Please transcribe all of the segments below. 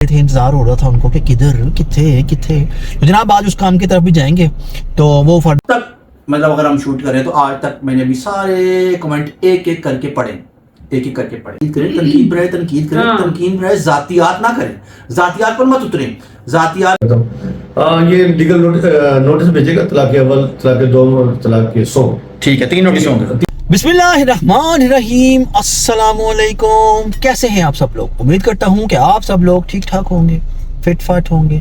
थे, इंतजार हो रहा था उनको कि किधर किथे किथे। तो जनाब आज उस काम की तरफ भी जाएंगे। तो वो तक मतलब अगर हम शूट करें तो आज तक मैंने अभी सारे कमेंट एक एक करके पढ़े, एक एक करके पढ़े। तनकीद करें, तनकीद करें, तनकीद करें, जातियात ना करें, जातियात पर मत उतरें, जातियात। ये लीगल नोटिस भेजेगा तलाक अव्वल, तलाक दो, तलाक के 100। ठीक है, 3 नोटिस होंगे। बिस्मिल्लाहिर्रहमानिर्रहीम, अस्सलामुअलैकुम। कैसे हैं आप सब लोग? उम्मीद करता हूं कि आप सब लोग ठीक ठाक होंगे, फिट फाट होंगे,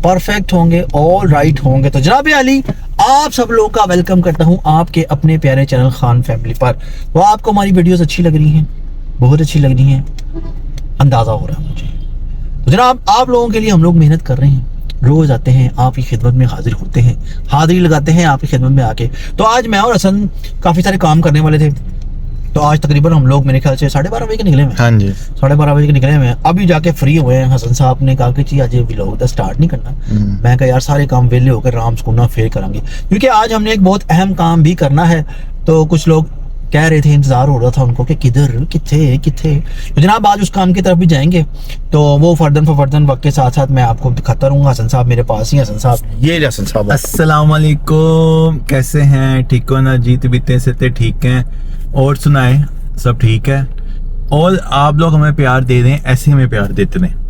परफेक्ट होंगे, ऑल राइट होंगे। तो जनाब अली, आप सब लोग का वेलकम करता हूं आपके अपने प्यारे चैनल खान फैमिली पर। वो आपको हमारी वीडियोस अच्छी लग रही हैं, बहुत अच्छी लग रही हैं, अंदाज़ा हो रहा है मुझे। तो जनाब आप लोगों के लिए हम लोग मेहनत कर रहे हैं, रोज आते हैं आपकी खिदमत में, हाजिर होते हैं, हाजिरी लगाते हैं आपकी खिदमत में आके। तो आज मैं और हसन काफ़ी सारे काम करने वाले थे। तो आज तकरीबन हम लोग मेरे ख्याल से 12:30 बजे के निकले हुए। हाँ जी, 12:30 बजे के निकले हुए हैं। अभी जाके फ्री हुए हैं। हसन साहब ने कहा कि जी आज ये व्लॉग तो स्टार्ट नहीं करना। मैं कहा यार सारे काम वेले होकर राम सुकूना फेर करेंगे, क्योंकि आज हमने एक बहुत अहम काम भी करना है। तो कुछ लोग कह रहे थे, इंतजार हो रहा था उनको कि किधर किथे किथे। तो जनाब आज उस काम की तरफ भी जाएंगे। तो वो फर्दन वक्त के साथ साथ मैं आपको दिखाता रहूँगा। हसन साहब मेरे पास ही। हसन साहब, ये हसन साहब, अस्सलाम वालेकुम, कैसे हैं? ठीक हो ना जी? तबीयतें से ठीक हैं? और सुनाएं, सब ठीक है? और आप लोग हमें प्यार दे दें, ऐसे हमें प्यार देते रहें।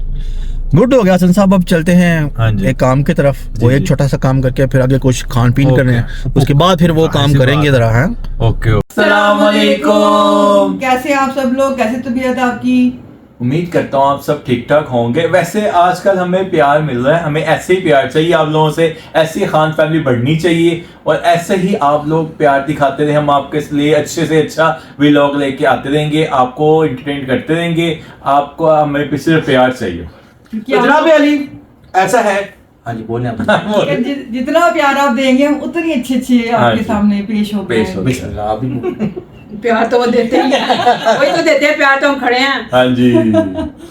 गुड हो गया हसन साहब। अब चलते हाँ हैं जी। एक काम की तरफ। वो एक छोटा सा काम करके फिर आगे कुछ खान पीन करने हैं, उसके बाद फिर वो काम करेंगे जरा। है ओके। अस्सलाम वालेकुम। कैसे आप सब लोग, कैसे तबीयत आपकी? उम्मीद करता हूँ आप सब ठीक ठाक होंगे। वैसे आजकल हमें प्यार मिल रहा है, हमें ऐसे ही प्यार चाहिए आप लोगों से। ऐसी ही खान फैमिली बढ़नी चाहिए और ऐसे ही आप लोग प्यार दिखाते रहे। हम आपके लिए अच्छे से अच्छा व्लॉग लेके आते रहेंगे, आपको एंटरटेन करते रहेंगे। आपको हमें सिर्फ प्यार चाहिए। तो जनाब अली ऐसा है। हाँ जी बोलें आप। जितना प्यार आप देंगे हम उतनी अच्छी हाँ आपके जी। सामने पेश होंगे। बिस्मिल्लाह, आप भी। प्यार तो वो देते ही हैं, वही तो देते हैं प्यार, तो हम खड़े हैं। हाँ जी।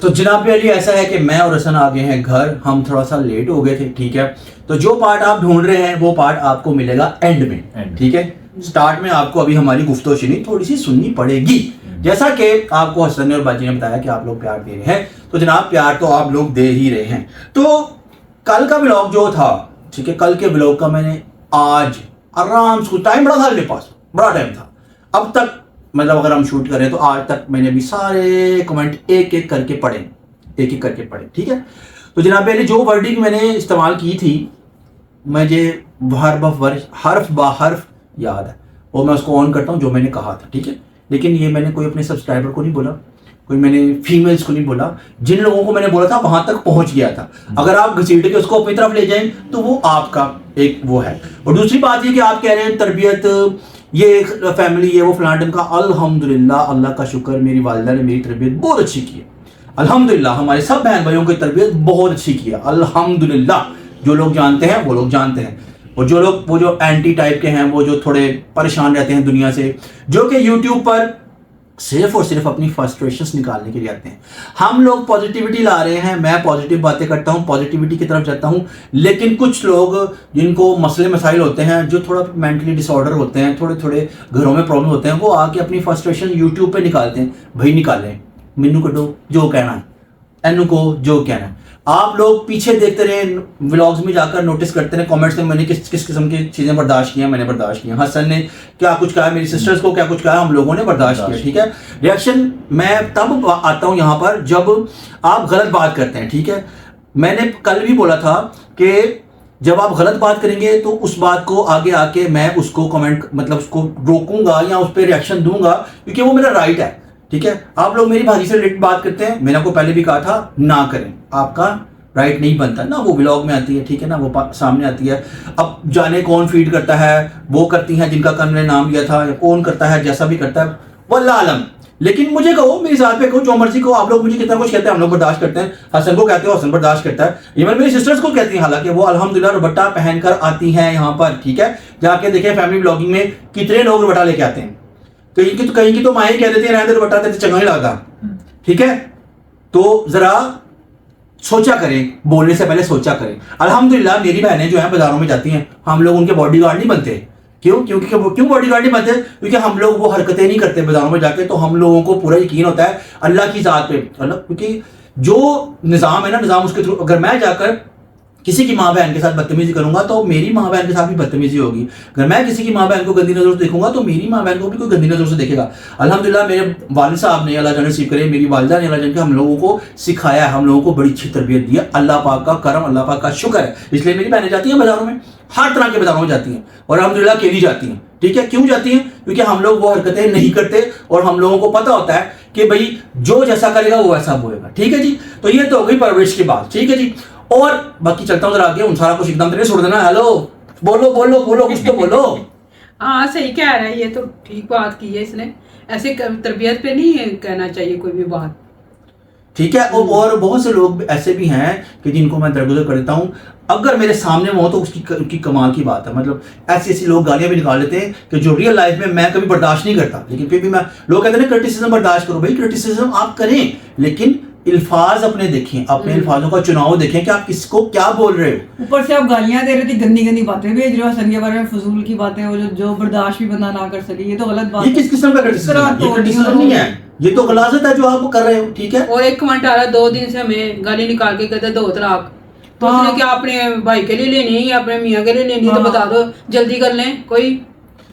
तो जनाब अली ऐसा है कि मैं और हसन आ गए हैं घर। हम थोड़ा सा लेट हो गए थे, ठीक है। तो जो पार्ट आप ढूंढ रहे हैं वो पार्ट आपको मिलेगा एंड में, ठीक है। स्टार्ट में आपको अभी हमारी गुफ्तगू थोड़ी सी सुननी पड़ेगी। जैसा कि आपको हसन और बाजी ने बताया कि आप लोग प्यार दे रहे हैं, तो जनाब प्यार तो आप लोग दे ही रहे हैं। तो कल का व्लॉग जो था, ठीक है, कल के व्लॉग का मैंने आज आराम से, टाइम बड़ा था मेरे पास, बड़ा टाइम था। अब तक मतलब अगर हम शूट करें तो आज तक मैंने अभी सारे कमेंट एक एक करके पढ़े, एक एक करके पढ़े, ठीक है। तो जनाब पहले जो वर्डिंग मैंने इस्तेमाल की थी, मुझे हर्फ ब हर्फ याद है, वो मैं उसको ऑन करता हूँ जो मैंने कहा था, ठीक है। लेकिन ये मैंने कोई अपने सब्सक्राइबर को नहीं बोला, कोई मैंने फीमेल्स को नहीं बोला। जिन लोगों को मैंने बोला था वहां तक पहुंच गया था। अगर आप घसीट के उसको अपनी तरफ ले जाएं तो वो आपका एक वो है। और दूसरी बात ये कि आप कह रहे हैं तरबियत, ये फैमिली है वो फलान का। अल्हम्दुलिल्लाह, अल्लाह का शुक्र, मेरी वालिदा ने मेरी तरबियत बहुत अच्छी की है। अल्हम्दुलिल्लाह, हमारे सब बहन भाइयों की तरबियत बहुत अच्छी की है, अल्हम्दुलिल्लाह। जो लोग जानते हैं वो लोग जानते हैं, और जो लोग वो जो एंटी टाइप के हैं, वो जो थोड़े परेशान रहते हैं दुनिया से, जो कि यूट्यूब पर सिर्फ और सिर्फ अपनी फ्रस्ट्रेशंस निकालने के लिए आते हैं। हम लोग पॉजिटिविटी ला रहे हैं, मैं पॉजिटिव बातें करता हूं, पॉजिटिविटी की तरफ जाता हूं। लेकिन कुछ लोग जिनको मसले मसाइल होते हैं, जो थोड़ा मेंटली डिसऑर्डर होते हैं, थोड़े थोड़े घरों में प्रॉब्लम होते हैं, वो आके अपनी फ्रस्ट्रेशन यूट्यूब पे निकालते हैं। भाई निकालें, मैनू कटो जो कहना है, एनू को जो कहना है। आप लोग पीछे देखते रहे, व्लॉग्स में जाकर नोटिस करते रहे, कमेंट्स में मैंने किस किस किस्म की चीज़ें बर्दाश्त की हैं, मैंने बर्दाश्त किया। हसन ने क्या कुछ कहा, मेरी सिस्टर्स को क्या कुछ कहा, हम लोगों ने बर्दाश्त किया, ठीक है। रिएक्शन मैं तब आता हूँ यहाँ पर जब आप गलत बात करते हैं, ठीक है। मैंने कल भी बोला था कि जब आप गलत बात करेंगे तो उस बात को आगे आके मैं उसको कमेंट मतलब उसको रोकूंगा या उस पर रिएक्शन दूंगा, क्योंकि वो मेरा राइट है, ठीक है। आप लोग मेरी भाजी से रिलेटेड बात करते हैं, मैंने आपको पहले भी कहा था ना करें, आपका राइट नहीं बनता ना। वो व्लॉग में आती है, ठीक है ना, वो सामने आती है। अब जाने कौन फीड करता है, वो करती हैं जिनका कल मैंने नाम लिया था, या कौन करता है, जैसा भी करता है वल्लाह आलम। लेकिन मुझे कहो, मेरी जात पे कहो, जो मर्जी कहो। आप लोग मुझे कितना कुछ कहते हैं, हम लोग बर्दाश्त करते हैं। हसन को कहते हो, हसन बर्दाश्त करता है। इवन मेरी सिस्टर्स को कहती हैं, हालांकि वो अल्हम्दुलिल्लाह रुबट्टा पहनकर आती हैं यहाँ पर, ठीक है। जाके देखें फैमिली ब्लॉगिंग में कितने लोग रुबट्टा लेके आते हैं। कहीं की तो माएँ कह देती है रहने दे, रुबट्टा देते चंगा नहीं लगता, ठीक है। तो जरा सोचा करें, बोलने से पहले सोचा करें। अल्हम्दुलिल्लाह मेरी बहनें जो हैं बाजारों में जाती हैं, हम लोग उनके बॉडीगार्ड नहीं बनते। क्यों? क्यों बॉडीगार्ड नहीं बनते? क्योंकि हम लोग वो हरकतें नहीं करते बाजारों में जाके। तो हम लोगों को पूरा यकीन होता है अल्लाह की ज़ात पे, क्योंकि जो निज़ाम है ना, निज़ाम उसके थ्रू अगर मैं जाकर किसी की माँ बहन के साथ बदतमीजी करूंगा तो मेरी माँ बहन के साथ भी बदतमीजी होगी। अगर मैं किसी की माँ बहन को गंदी नजर से देखूंगा तो मेरी माँ बहन को भी कोई गंदी नजर से देखेगा। अल्हम्दुलिल्लाह मेरे वालिद साहब ने, अल्लाह जाने नसीब करे, मेरी वालिदा ने, अल्लाह जाने, हम लोगों को सिखाया है, हम लोगों को बड़ी अच्छी तरबियत दी है। अल्लाह पाक का करम, अल्लाह पाक का शुक्र है। इसलिए मेरी बहनें जाती हैं बाजारों में, हर तरह के बाजारों में जाती हैं और अल्हम्दुलिल्लाह अकेली जाती हैं। ठीक है, क्यों जाती हैं? क्योंकि हम लोग वो हरकतें नहीं करते और हम लोगों को पता होता है कि भाई जो जैसा करेगा वो वैसा बोएगा। ठीक है जी, तो ये तो हो गई परवरिश की बात। ठीक है जी, और बाकी चलता हूँ जरा आगे, उन सारा कुछ एकदम तेरे छोड़ देना। हेलो, बोलो बोलो बोलो, कुछ तो बोलो। हाँ सही कह रहा है, ये तो ठीक बात की है इसने। ऐसे तरबियत पे नहीं कहना चाहिए कोई भी बात। ठीक है, और बहुत से लोग ऐसे भी हैं कि जिनको मैं दरगुजर कर देता हूँ, अगर मेरे सामने वो हो तो उसकी कमाल की बात है। मतलब ऐसी लोग गालियां भी निकाल लेते हैं कि जो रियल लाइफ में मैं कभी बर्दाश्त नहीं करता, लेकिन फिर भी मैं, लोग कहते हैं क्रिटिसिज्म बर्दाश्त करो। भाई क्रिटिसिज्म आप करें, लेकिन अल्फाज अपने देखें, अपने अल्फाजों का चुनाव देखें कि आप किसको क्या बोल रहे हो। ऊपर से आप गालियां दे रहे थे, गंदी गंदी बातें भेज रहे हो हसन के बारे में, फजूल की बातें, वो जो बर्दाश्त भी बंदा ना कर सके, ये तो गलत बात ये है। किस किस्म का क्रिटिसिज्म नहीं है, ये तो गलाजत है जो आप कर रहे हो। ठीक है, और एक कमेंट आ रहा है 2 दिन से हमें गाली निकाल के कहते 2 तलाक। तो हाँ। उसने क्या अपने भाई के लिए लेनी है या अपने मियाँ के लिए लेनी है? तो बता दो, जल्दी कर लें। कोई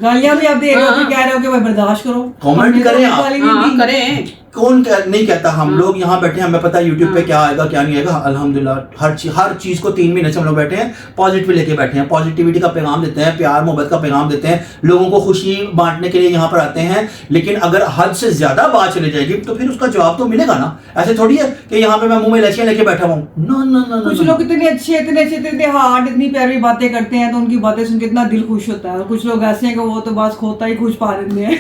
गालियां भी आप दे रहे हो, हाँ। फिर कह रहे हो कि भाई बर्दाश्त करो। कमेंट करें आप। गाली भी हाँ दी। करें। कौन नहीं कहता, हम लोग यहाँ बैठे हैं, हमें पता है यूट्यूब पे क्या आएगा क्या नहीं आएगा। अल्हम्दुलिल्लाह हर चीज को 3 महीने से हम लोग बैठे हैं, पॉजिटिव लेके बैठे हैं, पॉजिटिविटी का पैगाम देते हैं, प्यार मोहब्बत का पैगाम देते हैं, लोगों को खुशी बांटने के लिए यहाँ पर आते हैं। लेकिन अगर हद से ज्यादा बात चली जाएगी तो फिर उसका जवाब तो मिलेगा ना। ऐसे थोड़ी है कि यहाँ पे मैं मुंह में इलायचियां लेके बैठा हूँ। ना ना ना, कुछ लोग इतने अच्छे इतने हार्ड, इतनी प्यारी बातें करते हैं तो उनकी बातें सुन के इतना दिल खुश होता है। और कुछ लोग ऐसे हैं कि वो तो बस खोता ही खुश पा देते हैं।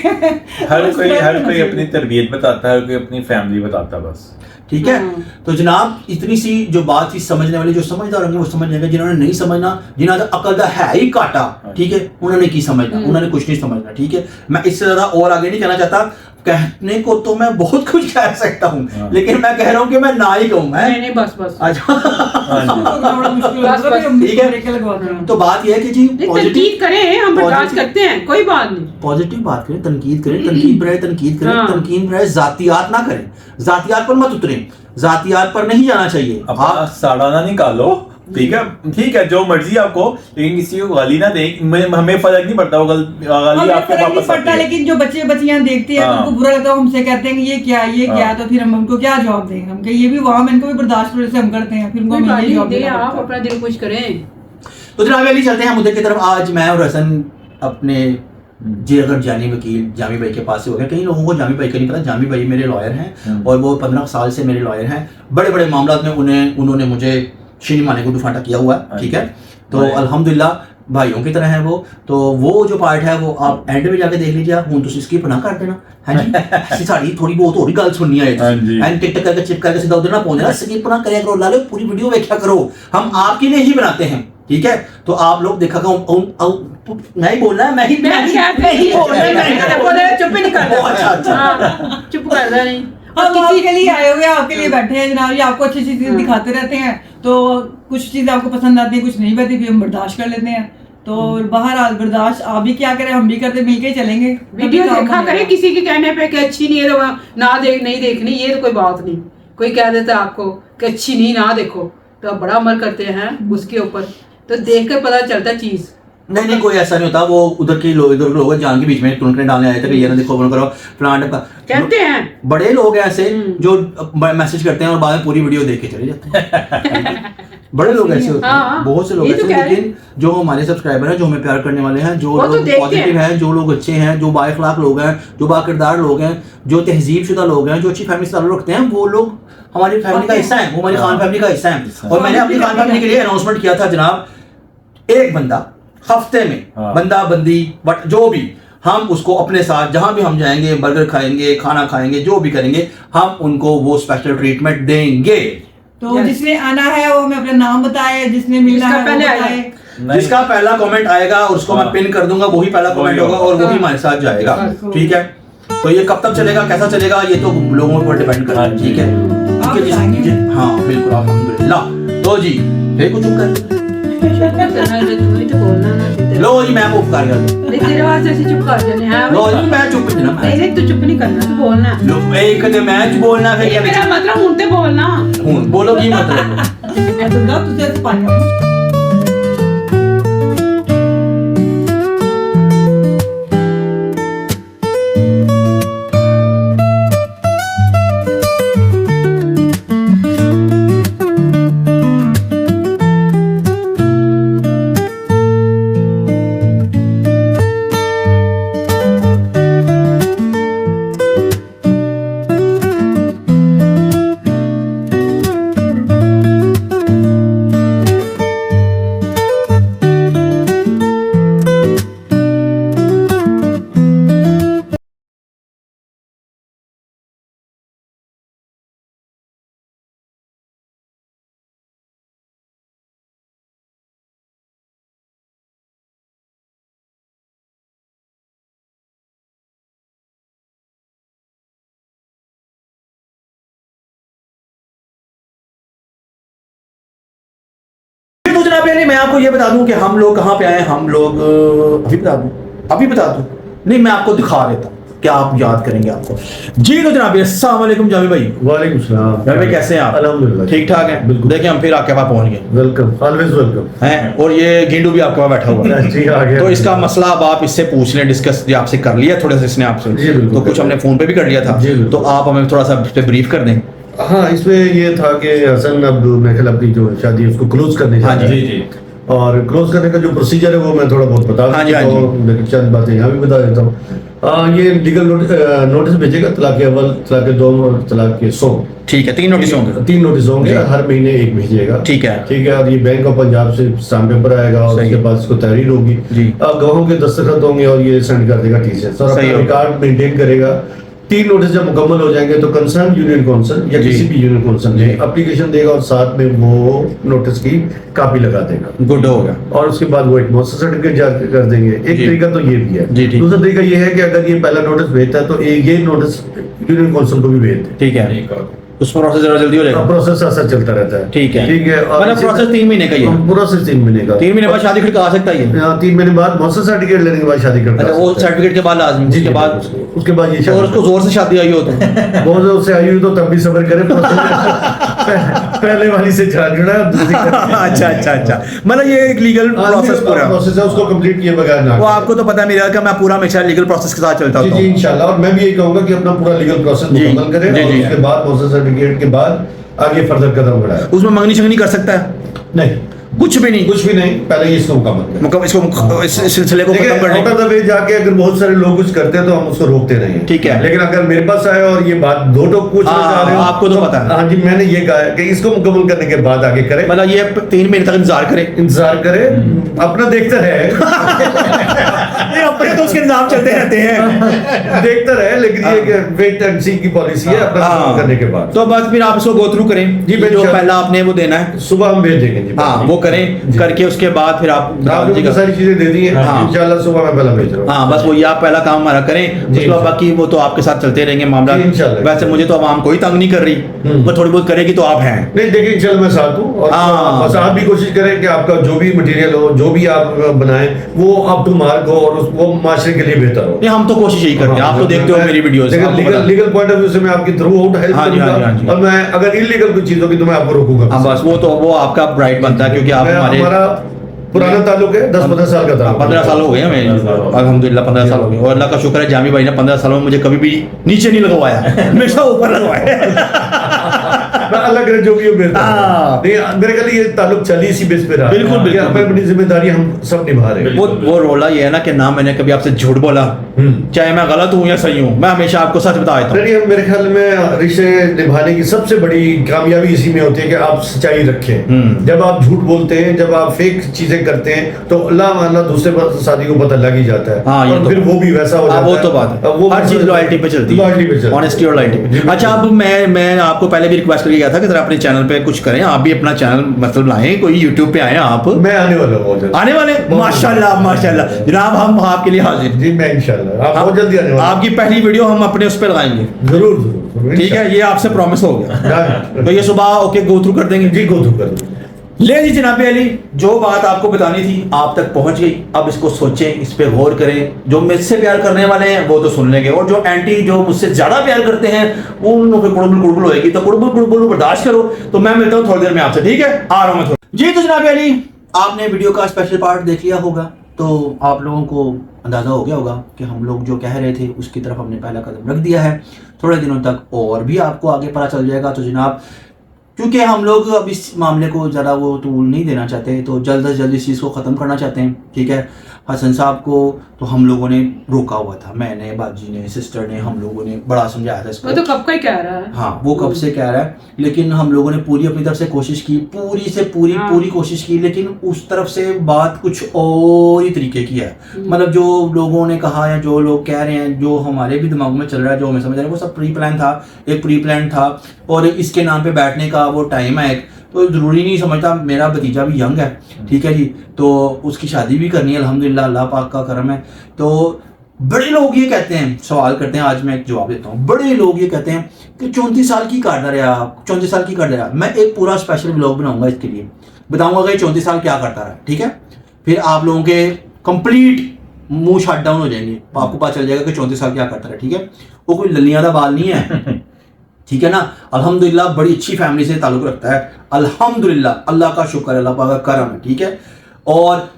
हर कोई अपनी तरबियत बताता है, हर कोई अपनी फैमिली बताता है बस। ठीक है, तो जनाब इतनी सी जो बात चीज समझने वाली, जो समझदार होंगे वो समझ जाएंगे, जिन्होंने नहीं समझना, जिन्होंने अकल दा है ही काटा, ठीक है, उन्होंने की समझना, उन्होंने कुछ नहीं समझना। ठीक है, मैं इससे ज्यादा और आगे नहीं कहना चाहता। कहने को तो मैं बहुत कुछ कह सकता हूँ, लेकिन मैं कह रहा हूँ कि मैं ना ही कहूँ। नहीं बस अच्छा ठीक है, तो बात यह है कि जी तनकीद करें, हम बर्दाश्त करते हैं, कोई बात नहीं। पॉजिटिव बात करें, तनकीद करें, तनकीद बराए तनकीद करें, हाँ। तनकीद बराए जातियात ना करें, जातियात पर मत उतरें, जातियात पर नहीं जाना चाहिए। आप साड़ा ना निकालो, ठीक है, जो मर्जी आपको, लेकिन किसी को गाली ना दे। हमें फर्क नहीं पड़ता, वो गाली आपको वापस आती है। लेकिन जो बच्चे बच्चियां देखते हैं हाँ। उनको बुरा लगता है, वो हमसे कहते हैं कि ये क्या, तो फिर हम उनको क्या जवाब देंगे? हम ये भी वहां इनको भी बर्दाश्त जैसे हम करते हैं, फिर उनको कोई हम बात ये नहीं, जवाब दे देना आप पड़ता है। अपना दिल खुश करें। तो जनाब अली चलते हैं मुद्दे की तरफ। आज मैं और हसन अपने जी अगर जानी वकील जामी भाई के पास से हो गया। कई लोगों को जामी भाई का नहीं पता, जामी भाई मेरे लॉयर हैं और वो 15 साल से मेरे लॉयर हैं। बड़े बड़े मामला में उन्होंने मुझे शीनी माने को दुफाटा किया हुआ है। ठीक है, तो अल्हम्दुलिल्लाह भाइयों की तरह है वो। तो वो जो पार्ट है वो आप एंड में जाके देख लीजिए। हूं तो स्किप ना कर देना है जी। ऐसी साड़ी थोड़ी बहुत और गल सुननी है एंड टिक टक करके चिप करके सीधा उधर ना पहुंच देना, स्किप ना करिया करो, लालो पूरी वीडियो देखा करो। हम आपके लिए ही बनाते हैं, ठीक है। तो आप लोग देखा करो, मैं ही बोलना है, मैं ही चुप ही नहीं करता। अच्छा चुप कर रहा नहीं। हम आपके लिए आए हुए हैं, आपके लिए बैठे हैं जनाब जी। आपको अच्छी चीजें दिखाते रहते हैं, तो कुछ चीजें आपको पसंद आती है, कुछ नहीं आती, फिर हम बर्दाश्त कर लेते हैं। तो बहरहाल बर्दाश्त आप भी क्या करें, हम भी करते, मिलके ही चलेंगे। वीडियो देखा करें, किसी के कहने पे कि अच्छी नहीं है तो नहीं देखनी, ये तो कोई बात नहीं। कोई कह देता है आपको कि अच्छी नहीं, ना देखो, तो आप बड़ा अमल करते हैं उसके ऊपर, तो देख कर पता चलता चीज। नहीं कोई ऐसा नहीं होता। वो उधर के लोग इधर लोग जान के बीच में टुनकने डालने आए थे कि ये ना देखो करो प्लांट का कहते हैं। बड़े लोग हैं ऐसे जो मैसेज करते हैं और बाद में पूरी वीडियो देख के चले जाते हैं। बड़े लोग ऐसे होते हैं, बहुत से लोग ऐसे। लेकिन जो हमारे सब्सक्राइबर हैं, जो हमें प्यार करने वाले हैं, जो लोग पॉजिटिव हैं, जो लोग अच्छे हैं, जो बाइखलाक लोग हैं, जो बाकिरदार लोग हैं, जो तहजीब शुदा लोग हैं, जो अच्छी फैमिली से ताल्लुक रखते हैं, वो लोग हमारी फैमिली का हिस्सा है, वो हमारी खान फैमिली का हिस्सा है। और मैंने अपनी खान फैमिली के लिए अनाउंसमेंट किया था जनाब, एक बंदा हफ्ते में, बंदा बंदी बट जो भी, हम उसको अपने साथ जहां भी हम जाएंगे, बर्गर खाएंगे, खाना खाएंगे, जो भी करेंगे, हम उनको वो स्पेशल ट्रीटमेंट देंगे। तो जिसने आना है वो हमें अपना नाम बताए, जिसने मिलना है पहले वो बताए। जिसका पहला कमेंट आएगा और उसको मैं पिन कर दूंगा, वही पहला कमेंट होगा और वही हमारे साथ जाएगा। ठीक है, तो ये कब तक चलेगा, कैसा चलेगा, ये तो लोगों पर डिपेंड करता है। ठीक है, हाँ बिल्कुल, अल्हम्दुलिल्लाह। तो जी फिर कुछ कर तुम्हें तो बोलना ना सीधे। लो जी मैं मुफ कर गया नहीं तेरे वास्ते ਅਸੀਂ चुप कर जाने हैं लो जी मैं चुप नहीं ना नहीं तू चुप नहीं करना तू बोलना लो एक ते मैं च बोलना फिर ये मेरा मतलब हूं ते बोलना हुन बोलो की मतलब मैं तो ना तुझे पानी जनाब यानी मैं आपको ये बता दूं कि हम लोग कहाँ पे आए हैं। हम लोग अभी बता दूं नहीं मैं आपको दिखा देता हूं क्या आप याद करेंगे आपको। जी तो जनाब अस्सलाम वालेकुम जावी भाई। वालेकुम सलाम। जावी भाई कैसे हैं आप? अल्हम्दुलिल्लाह ठीक ठाक हैं बिल्कुल। देखिए हम फिर आपके पास पहुंच गए वेलकम ऑलवेज वेलकम हैं और ये गेंडू भी आपके पास बैठा हुआ है जी आ गया तो इसका मसला अब आप इससे पूछ लें डिस्कस जो आपसे कर लिया थोड़ा सा इसने आपसे जी, बिल्कुल। तो कुछ हमने फोन पे भी कर लिया था जी, बिल्कुल। तो आप हमें थोड़ा सा इस पे ब्रीफ कर दें। हाँ इसमें ये था कि हसन अब मेरे ख्याल अपनी जो शादी है उसको क्लोज करने हाँ जा रहा है। जी और क्लोज करने का जो प्रोसीजर है वो मैं थोड़ा बहुत बता हाँ जी, दूं, हाँ तो लेकिन चंद बातें यहाँ भी बता देता हूँ। ये लीगल नोटिस भेजेगा तलाक अव्वल, तलाक दो और तलाक के 100। ठीक है 3 नोटिस होंगे 3 नोटिस होंगे, जी। हर महीने एक भेजिएगा। ठीक है। ठीक है। और ये बैंक ऑफ पंजाब से स्टाम्प पेपर आएगा और सही उसके है। बाद इसको तहरीर होगी, जी। गवाहों के दस्तखत होंगे और ये सेंड कर देगा टीसीएस और सही अपना होगा। रिकॉर्ड मेंटेन करेगा। 3 नोटिस जब मुकम्मल हो जाएंगे तो कंसर्न यूनियन काउंसिल या जी। किसी भी यूनियन काउंसिल में एप्लीकेशन देगा और साथ में वो नोटिस की कॉपी लगा देगा गुड हो गया। और उसके बाद वो एक मौसम सर्टिफिकेट जारी कर देंगे। एक जी। तरीका तो ये भी है। जी, ठीक। दूसरा तरीका ये है कि अगर ये पहला नोटिस भेजता है तो ये नोटिस यूनियन काउंसिल को भी भेज दे। ठीक है उस प्रोसेस जरा जल्दी हो जाएगा। प्रोसेस ऐसा चलता रहता है। ठीक है। ठीक है। और मतलब इसी प्रोसेस 3 महीने का ही है। प्रोसेस 3 महीने का। 3 महीने बाद शादी खड़का आ सकता है ये? 3 महीने बाद मौसम सर्टिफिकेट लेने के बाद शादी करता अच्छा वो सर्टिफिकेट के बाद लाजमी जी, उसके बाद उसके बाद ये और उसको जोर से शादी आई हो तो बहुत जोर से आई हुई तो तब भी सब्र करे। पहले वाली से छाड़ना अच्छा मतलब ये एक लीगल प्रोसेस पूरा प्रोसेस है, उसको कंप्लीट किए बगैर ना वो आपको तो पता मेरा कि मैं पूरा हमेशा लीगल प्रोसेस के साथ चलता जी हूँ। जी इंशाल्लाह। और मैं भी ये कहूंगा कि अपना पूरा लीगल प्रोसेस जी, मुकम्मल करें जी, और जी। उसके बाद मौसम सर्टिफिकेट के बाद आगे फर्दर कदम बढ़ाए। उसमें मंगनी शंगनी कर सकता है नहीं कुछ भी नहीं कुछ भी नहीं, पहले ही इसको मुकम्मल करें। मतलब इसको इस सिलसिले को खत्म करने आउट ऑफ द वे जाके अगर बहुत सारे लोग कुछ करते हैं तो हम उसको रोकते नहीं हैं। ठीक है। लेकिन अगर मेरे पास आए और ये बात दो टोक पूछना हाँ, चाह रहे हो आपको तो पता है। हाँ जी मैंने ये कहा है कि इसको मुकम्मल करने के बाद आगे करें, मतलब ये 3 महीने तक इंतजार करे इंतजार करें, अपना देखता रहे। अपने तो उसके इंतजाम चलते रहते हैं देखता रहे, लेकिन ये वेट एंड सी की पॉलिसी है अपना मुकम्मल करने के बाद। तो बस फिर आप इसको गो थ्रू करें जी, जो बेशक। पहला आपने वो देना है सुबह हम भेज देंगे जी। हाँ वो करें जी। करके उसके बाद फिर आप आपने मुझे सारी चीजें दे दी हैं। हाँ। इंशाल्लाह सुबह मैं पहला भेज रहा हूँ। हाँ बस वो ये आप पहला काम हमारा करें उसके बाद बाकी वो तो आपके साथ चलते रहेंगे मामला। जी, इंशाल्लाह। वैसे मुझे तो आवाम कोई तंग नहीं कर रही वो थोड़ी बहुत करेगी तो आप हैं। नहीं देखिए इंशाल्लाह मैं साथ हूँ और हाँ। बस आप भी कोशिश करें कि आपका जो भी मटेरियल हो, जो भी आप बनाएं वो अप टू मार्क हो और वो माशरे के लिए बेहतर हो। नहीं हम तो कोशिश यही करते हैं आप तो देखते हो मेरी videos legal point of view से मैं आपकी थ्रू आउट हेल्प हाँ जी, हाँ जी, हाँ जी। करूंगा और मैं अगर इलीगल कोई चीज होगी तो मैं आपको रोकूंगा। हाँ बस वो तो वो आपका राइट बनता है क्योंकि आप हमारे हमारा पुराना ताल्लुक है 10-15 साल का ताल्लुक। 15 साल हो गए हमें अल्हम्दुलिल्लाह 15 साल हो गए और अल्लाह का शुक्र है जामी भाई ने 15 सालों में मुझे कभी भी नीचे नहीं लगवाया हमेशा ऊपर लगवाया। अल्लाह करे जो भी हो बेहतर हाँ। नहीं मेरे ख्याल ये ताल्लुक चली इसी बेस पे रहा। बिल्कुल, बिल्कुल। अपनी अपनी जिम्मेदारी हम सब निभा रहे हैं। वो रोला ये है ना कि ना मैंने कभी आपसे झूठ बोला चाहे मैं गलत हूँ या सही हूँ मैं हमेशा आपको सच बता देता हूँ। नहीं मेरे ख्याल में रिश्ते निभाने की सबसे बड़ी कामयाबी इसी में होती है कि आप सच्चाई रखें। जब आप झूठ बोलते हैं, जब आप फेक चीजें करते हैं तो अल्लाह माना दूसरे साथी को पता लग ही जाता है। हाँ, ये और तो फिर वो भी वैसा हो जाता वो है। तो बात है वो हर चीज लॉयल्टी पे चलती है लॉयल्टी पे चलती है। ऑनेस्टी और लॉयल्टी जी, पे। अच्छा अब मैं आपको पहले भी रिक्वेस्ट करके गया था कि जरा अपने चैनल पे कुछ करें आप भी अपना चैनल मतलब लाएं कोई यूट्यूब पे आए आप मैं आने वाला हूँ बहुत जल्द। आने वाले माशाल्लाह माशाल्लाह जनाब हम आपके लिए हाजिर जी मैं इंशाल्लाह आप बहुत जल्दी आने वाला हूँ। आपकी पहली वीडियो हम अपने उस पर लगाएंगे जरूर जरूर ठीक है ये आपसे प्रॉमिस हो गया इंशाल्लाह। तो ये सुबह ओके गो थ्रू कर देंगे जी गो थ्रू कर दूँ। ले जी जनाब अली, जो बात आपको बतानी थी आप तक पहुंच गई। अब इसको सोचें, इस पे गौर करें। जो मुझसे प्यार करने वाले हैं वो तो सुन लेंगे, और जो एंटी, जो मुझसे ज्यादा प्यार करते हैं उन पे कुड़बुल कुड़बुल होएगी, तो कुड़बुल कुड़बुल बर्दाश्त करो। तो मैं मिलता हूँ थोड़ी देर में आपसे, ठीक है? आ रहा हूँ मैं जी। तो जनाब अली, आपने वीडियो का स्पेशल पार्ट देख लिया होगा, तो आप लोगों को अंदाज़ा हो गया होगा कि हम लोग जो कह रहे थे उसकी तरफ हमने पहला कदम रख दिया है। थोड़े दिनों तक और भी आपको आगे पता चल जाएगा। तो जनाब, क्योंकि हम लोग अब इस मामले को ज़्यादा वो टूल नहीं देना चाहते, तो जल्द से जल्द इस चीज़ को ख़त्म करना चाहते हैं, ठीक है? हसन साहब को तो हम लोगों ने रोका हुआ था, मैंने, बाजी ने, सिस्टर ने, हम लोगों ने बड़ा समझाया था इसको। वो तो कब का ही कह रहा है। हाँ, वो कब से कह रहा है, लेकिन हम लोगों ने पूरी अपनी तरफ से कोशिश की, पूरी से पूरी हाँ। पूरी कोशिश की, लेकिन उस तरफ से बात कुछ और ही तरीके की है। मतलब जो लोगों ने कहा या जो लोग कह रहे हैं, जो हमारे भी दिमाग में चल रहा है, जो हमें समझ रहा है, वो सब प्री प्लान था, एक प्री प्लान था। और इसके नाम पे बैठने का वो टाइम है एक, तो ज़रूरी नहीं समझता। मेरा भतीजा भी यंग है, ठीक है जी, तो उसकी शादी भी करनी है अल्हम्दुलिल्लाह, अल्लाह पाक का करम है। तो बड़े लोग ये कहते हैं, सवाल करते हैं, आज मैं एक जवाब देता हूँ। बड़े लोग ये कहते हैं कि 34 साल की करता रहा, 34 साल की करता रहा। मैं एक पूरा स्पेशल व्लॉग बनाऊंगा इसके लिए, बताऊंगा कि 34 साल क्या करता रहा, ठीक है? फिर आप लोगों के कंप्लीट मुंह शट डाउन हो जाएंगे, आपको पता चल जाएगा कि 34 साल क्या करता रहा, ठीक है? वो कोई ललियां दा बाल नहीं है, ठीक है ना? अल्हम्दुलिल्लाह बड़ी अच्छी फैमिली से ताल्लुक रखता है, अल्हम्दुलिल्लाह, अल्लाह का शुक्र, अल्लाह पाक का करम है, ठीक है? और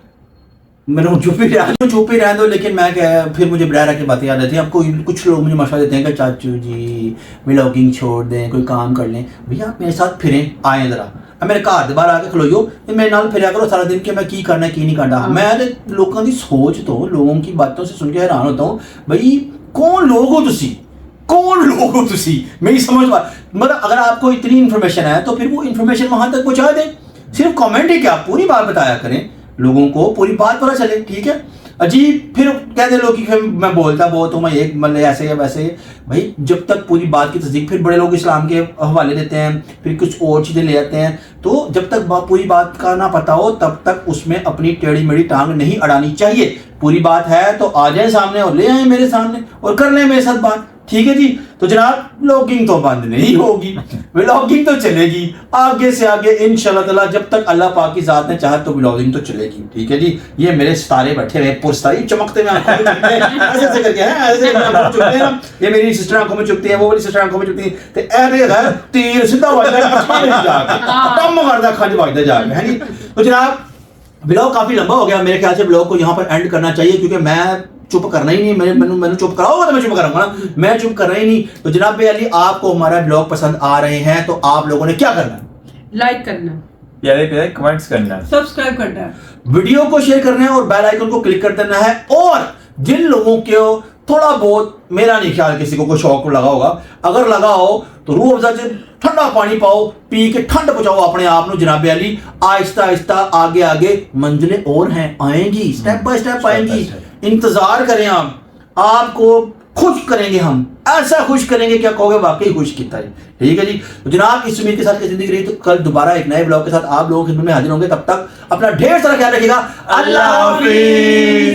मैंने चुप ही रहने दो, लेकिन मैं क्या, फिर मुझे बरह की बातें याद आती हैं। आपको कुछ लोग मुझे मशवरा देते हैं कि चाचू जी व्लॉगिंग छोड़ दें, कोई काम कर लें। भैया आप मेरे साथ फिरें, आएँ ज़रा, मेरे घर के बाहर आके खलोइयो, मेरे नाल फिर करो सारा दिन कि मैं की करना की नहीं करना। मैं लोगों की सोच तो, लोगों की बातों से सुन के हैरान होता हूँ। भाई कौन लोग हो तुसी, कौन लोग हो तुसी, मेरी समझ मतलब अगर आपको इतनी इन्फॉर्मेशन है तो फिर वो इन्फॉर्मेशन वहां तक पहुंचा दें। सिर्फ कमेंट ही क्या, पूरी बात बताया करें, लोगों को पूरी बात पता चले, ठीक है? अजीब फिर कहते लोग कि मैं बोलता बहुत हूँ, मैं एक मतलब ऐसे या वैसे। भाई जब तक पूरी बात की तस्दीक, फिर बड़े लोग इस्लाम के हवाले देते हैं, फिर कुछ और चीज़ें ले आते हैं। तो जब तक पूरी बात का ना पता हो तब तक उसमें अपनी टेढ़ी मेढ़ी टांग नहीं अड़ानी चाहिए। पूरी बात है तो आ जाए सामने और ले आए मेरे सामने और कर लें मेरे साथ बात, ठीक है जी? तो जनाब व्लॉगिंग तो बंद नहीं होगी, व्लॉगिंग तो चलेगी आगे से आगे इंशाल्लाह ताला, जब तक अल्लाह पाक की जात ने चाहा तो व्लॉगिंग तो चलेगी, ठीक है जी? ये मेरे सितारे बैठे हुए पुरस्तारी चमकते हुए आंखों में चुभते हैं, ऐसे करके हैं, ऐसे आंखों में चुभते हैं ना। ये मेरी सिस्टर आंखों में चुभती है, वो वाली सिस्टर आंखों में चुभती है, तो ऐसे है तीर सीधा वजदा अखां में जाके कम करदा अखां च वजदा जाके, है जी? तो जनाब व्लॉग काफी लंबा हो गया, मेरे ख्याल से व्लॉग को यहाँ पर एंड करना चाहिए, क्योंकि मैं चुप करना ही नहीं, मैंने चुप कराओगे तो मैं चुप करूंगा ना, मैं चुप करना ही नहीं। तो जनाब अली, आपको हमारा ब्लॉग पसंद आ रहे हैं तो आप लोगों ने क्या करना है? लाइक करना, प्यारे प्यारे कमेंट्स करना, सब्सक्राइब करना है, वीडियो को शेयर करना है और बेल आइकन को क्लिक कर देना है। और जिन लोगों को थोड़ा बहुत, मेरा नहीं ख्याल किसी को कोई शौक लगा होगा, अगर लगा हो तो रूह अफ़ज़ा से ठंडा पानी पाओ, पी के ठंड पहुंचाओ अपने आप को। जनाब अली आहिस्ता आहिस्ता आगे आगे मंजिलें और हैं, आएंगी, स्टेप बाय स्टेप आएंगी, इंतजार करें आप, आपको खुश करेंगे हम, ऐसा खुश करेंगे क्या कहोगे वाकई खुश किया है, ठीक है जी? तो जनाब इस उम्मीद के साथ कि जिंदगी रही, तो कल दोबारा एक नए ब्लॉग के साथ आप लोगों की खिदमत में हाजिर होंगे। तब तक अपना ढेर सारा ख्याल रखिएगा। अल्लाह हाफिज़।